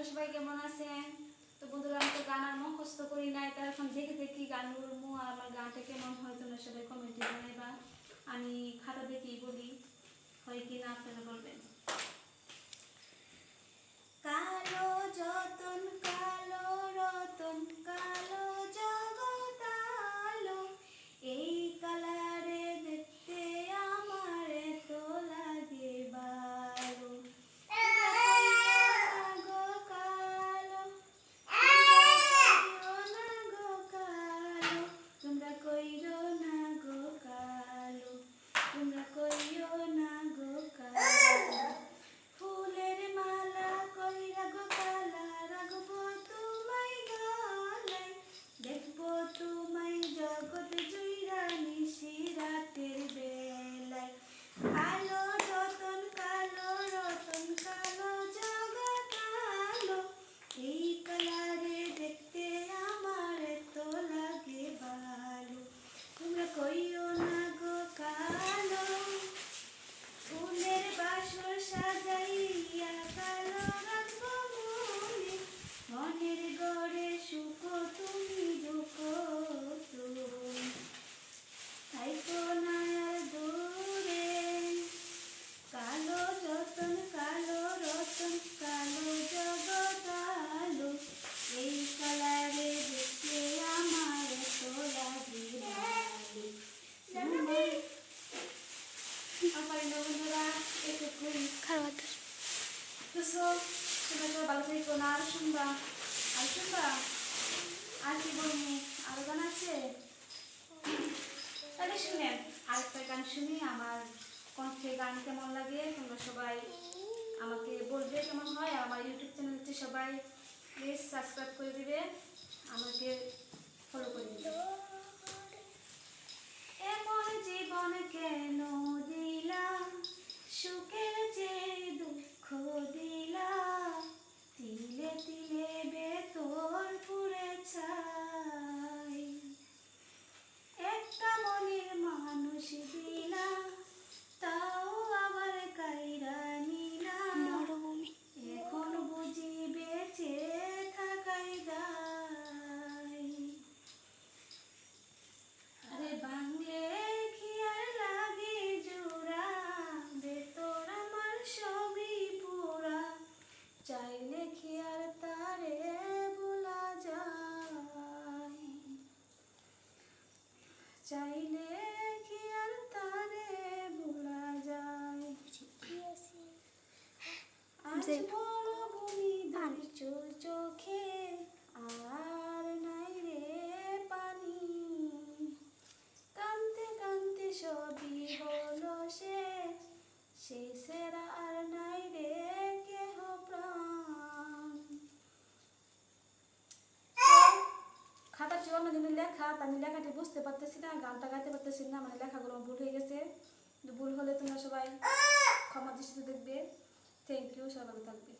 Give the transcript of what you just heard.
সবাই কেমন আছেন? তো বন্ধুরা, আমি তো গান আর মুখস্থ করি নাই, তার এখন দেখে দেখি গান বলবো। আর আমার গানটা কেমন হয় তোমরা সবাই কমেন্টে জানাইবা। আমি খাতা দেখেই বলি, হয় কি না আপনারা বলবেন। কালো যতন কালো রতন কালো জগৎ আলো, এই কালারে দেখতে আমার তো লাগে ভালো। গো কালো না গো কালো, তোমরা কইরো না গো কালো, তোমরা কইরো না গো কালো। ফুলের মালা কইরা গো কালা, রাখবো তোমায় গলায়, দেখবো তোমায় জগৎ জুইরা নিশি রাতের বেলায়। কালো যতন কালো রতন কালো জগৎ আলো, এই কালারে দেখতে আমার তো লাগে ভালো। তোমরা কইও না গো কালো, ফুলের বাসর সাজাইয়া কালো রাখবো মনে, মনের গড়ে সুখ তুমি দুঃখ তুমি, থাইকো না আর দূরে। কালো যতন কালো রতন কালো জগৎ আলো, এই কালারে দেখতে আমার তো লাগে ভালো। আমার বন্ধুরা এটুকুই খারাপ তো তোমরা সবাই ভালো থেকো না। আর শুনবা আর কি বলবো, আরো গান আছে, তাহলে শুনেন আরেকটা গান শুনি। আমার কণ্ঠে গান কেমন লাগে তোমরা সবাই আমাকে বলবে কেমন হয়। আর আমার ইউটিউব চ্যানেলটি সবাই প্লিজ সাবস্ক্রাইব করে দিবে, আমাকে ফলো করে দিবে। এমন জীবন কেন দিলা, সুখের যে দুঃখ দিলা, তিলে তিলে বেতর পুড়ে ছাই। একটা মনের মানুষ দিলা, তাও আবার কাইরা নিলা, এখন বুঝি বেঁচে থাকাই দায়। আরে বাংলে কি আর লাগে জোড়া, বেতর আমার সবই পুরা, চাইলে কি আর তারে ভোলা যায়, চাইলে কি আর তারে ভোলা যায়। আজ বড় ভূমি ধরছো চোখে, আর নাই রে পানি, কানতে কানতে সবই হলো শেষ, শেষের আর নাই রে কেহ প্রাণ। খাতা ছিল অন্যদিনের লেখা, আমি লেখাটি বুঝতে পারতেছি না, গানটা গাইতে পারতেছি না, মানে লেখাগুলো ভুল হয়ে গেছে। ভুল হলে তোমরা সবাই ক্ষমা দৃষ্টিতে দেখবে। থ্যাংক ইউ, সবাই ভালো থাকবে।